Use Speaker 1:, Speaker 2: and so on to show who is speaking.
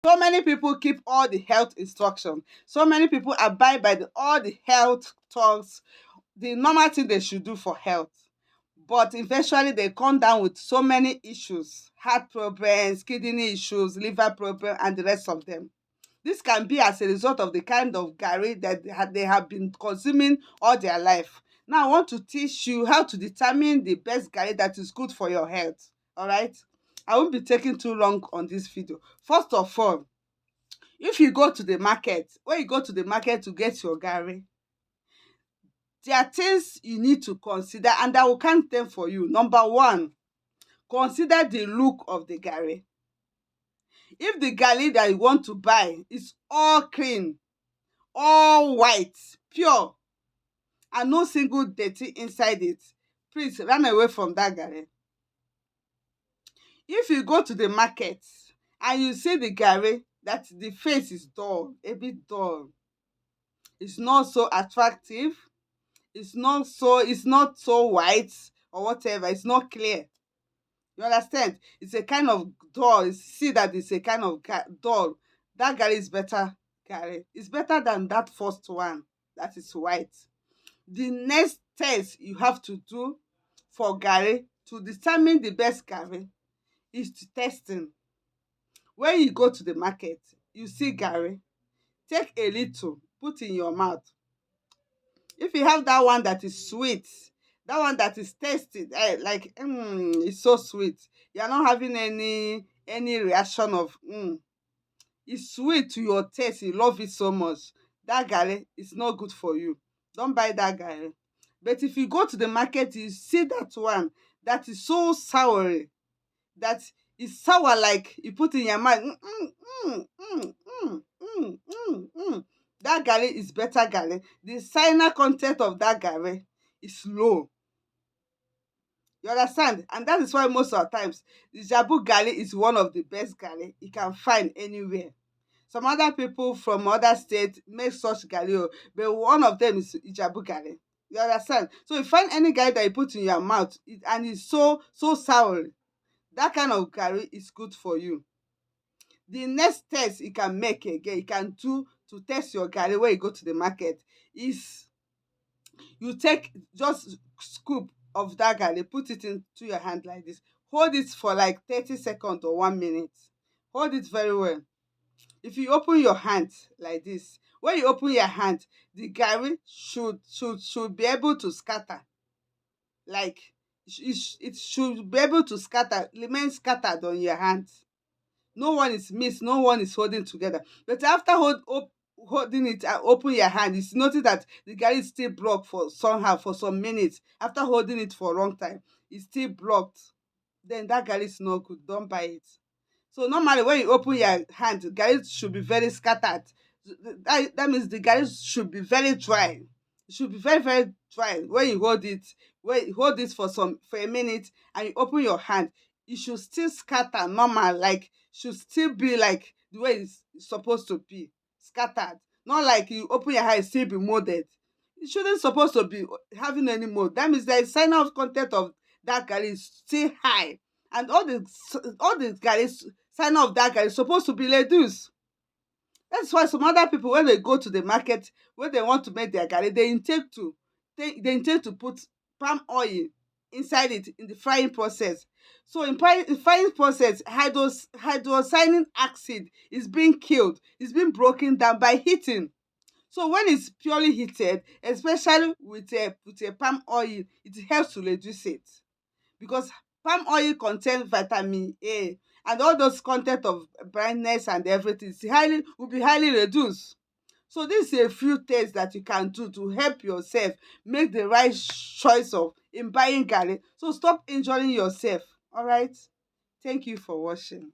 Speaker 1: So many people keep all the health instructions. So many people abide by all the health talks, the normal thing they should do for health. But eventually they come down with so many issues, heart problems, kidney issues, liver problem, and the rest of them. This can be as a result of the kind of garri that they have been consuming all their life. Now I want to teach you how to determine the best garri that is good for your health. All right? I won't be taking too long on this video. First of all, if you go to the market, when you go to the market to get your garri, there are things you need to consider, and I will count them for you. Number one, consider the look of the garri. If the garri that you want to buy is all clean, all white, pure, and no single dirty inside it, please run away from that garri. If you go to the market and you see the garri that the face is dull, a bit dull, it's not so attractive, it's not so white or whatever, it's not clear, you understand, it's a kind of dull, you see that it's a kind of dull, that garri is better. Garri is better than that first one that is white. The next test you have to do for garri to determine the best garri is to testing. When you go to the market, you see garri, take a little, put in your mouth. If you have that one that is sweet, that one that is tasty, like it's so sweet, you are not having any reaction of it's sweet to your taste, you love it so much, that garri is not good for you. Don't buy that garri. But if you go to the market, you see that one that is so soury, that is sour, like you put in your mouth, that garri is better garri. The cyanide content of that garri is low. You understand? And that is why most of the times the jabu garri is one of the best garri you can find anywhere. Some other people from other states make such garri, but one of them is Ijabu garri. You understand? So you find any garri that you put in your mouth and it's so sour, that kind of garri is good for you. The next test you can make again, you can do to test your garri when you go to the market, is you take just scoop of that garri, put it into your hand like this, hold it for like 30 seconds or 1 minute, hold it very well. If you open your hand like this, when you open your hand, the garri should be able to scatter, like it should be able to scatter, remain scattered on your hand. No one is missed, no one is holding together. But after holding it and open your hand, you notice that the garri is still blocked for somehow for some minutes. After holding it for a long time, it's still blocked, then that garri is not good, don't buy it. So normally when you open your hand, garri should be very scattered. That means the garri should be very dry. It should be very dry when you hold it. When you hold it for a minute and you open your hand, it should still scatter normal, like should still be like the way it's supposed to be scattered. Not like you open your hand, still be molded. It shouldn't supposed to be having any mold. That means the sign of content of that garri is still high, and all the garri sign of that garri is supposed to be reduced. That's why some other people, when they go to the market, when they want to make their garri, they intend to put palm oil inside it in the frying process. So in frying process, hydrocyanic acid is being killed, is being broken down by heating. So when it's purely heated, especially with a palm oil, it helps to reduce it, because palm oil contains vitamin A, and all those content of brightness and everything will be highly reduced. So this is a few things that you can do to help yourself make the right choice of in buying garri. So stop injuring yourself. All right. Thank you for watching.